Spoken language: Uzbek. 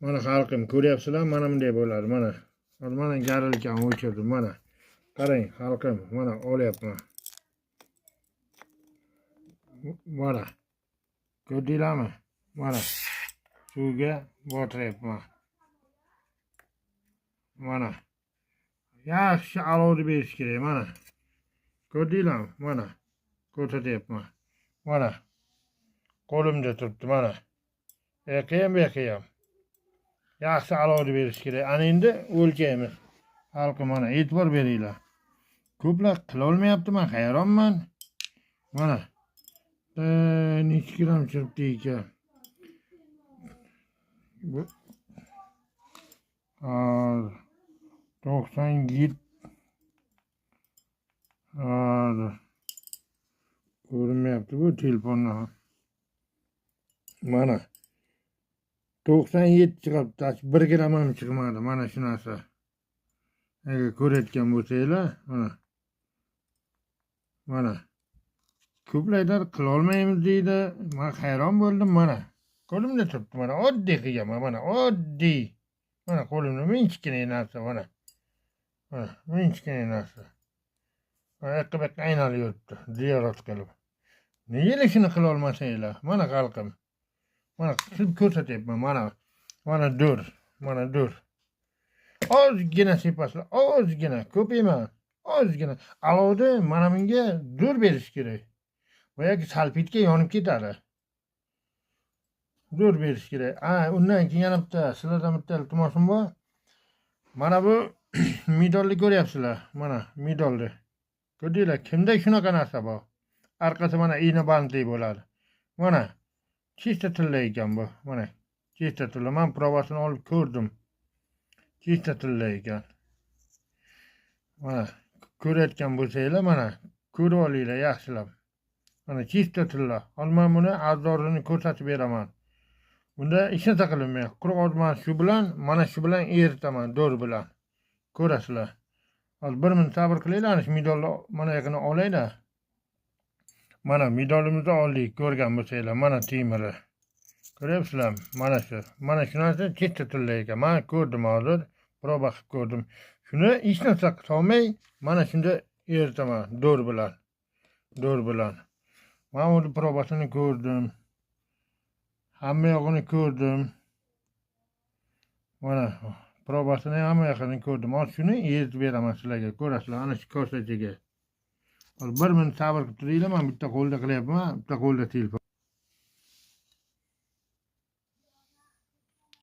Mana xalqim, ko'ryapsizlar, mana bunday bo'ladi, mana. Mana garilkani o'chirdim, mana. Qarang, xalqim, mana olyapman. Mana. Ko'rdinglarmi? Mana. Suvga botiryapman. Mana. Yaxshi alovni berish kerak, mana. Ko'rdinglarmi? Mana. Ko'rsatyapman. Mana. Qo'limda turibdi, mana. Bu yoqqa ham. Yaxshi alovni berish kerak. Ana endi o'lchaymiz. Xalqim, mana e'tibor beringlar. Ko'plar qila olmayapti, men hayronman. Mana. Necha gram chiribdi ekan. Bu 97 ko'rinmayapti bu telefonda. Mana 97 chiqibdi. 1 gram ham chiqmadi. Mana shu narsa. Agar ko'rayotgan bo'lsanglar, mana. Mana. Ko'plar qila olmaymiz deydi. Men hayron bo'ldim, mana. Qo'limda turibdi, mana oddiy qilganman, mana oddiy. Mana qo'limda minchkina narsa, mana. Mana minchkina narsa. Yoqqa-yoqqa aynalib yuribdi, ziyorat qilib. Nega shuni qila olmasanglar? Mana xalqim. Mana qilib ko'rsatyapman, mana. Mana dur, mana dur. Ozgina sepaslar, ozgina, ko'p emas. Ozgina. Alovni mana bunga dur berish kerak. Boyagi salfetka yonib ketadi. Dur berish kerak. Undan keyin yana bitta sizlardan bitta iltimosim bor. Mana bu medalni ko'ryapsizlar. Mana medalni. Ko'rdinglar, kimda shunaqa narsa bor? Orqasi mana iğne bandli bo'ladi. Mana chista tilla ekan bu. Mana chista tilla. Men provasini olib ko'rdim. Chista tilla ekan. Mana ko'rayotgan bo'lsanglar, mana ko'rib olinglar yaxshilab. Mana chista tilla. Olman buni arzorini ko'rsatib beraman. Bunda hech narsa qilinmaydi. Quruq ozman shu bilan, mana shu bilan eritaman, do'r bilan. Ko'rasizlar. Hozir 1 minut sabr qilinglar, shu medalni mana yoqini olaylar. Mana medalimizni oldik, ko'rgan bo'lsanglar, mana temiri. Ko'ryapsizlarmi? Mana shu. Mana shu narsa chista tilla ekan. Men ko'rdim hozir, proba qilib ko'rdim. Shuni hech narsa qilmay, mana shunda eritaman, do'r bilan. Do'r bilan. Men uni probasini ko'rdim. Hamma yog'ini ko'rdim. Mana probasini hamma yog'ini ko'rdim. Hozir shuni eritib beraman sizlarga. Ko'rasizlar, ana shu kosachaga. 1 minut sabr qilib turinglar, men bitta qo'lda qilyapman, bitta qo'lda telefon.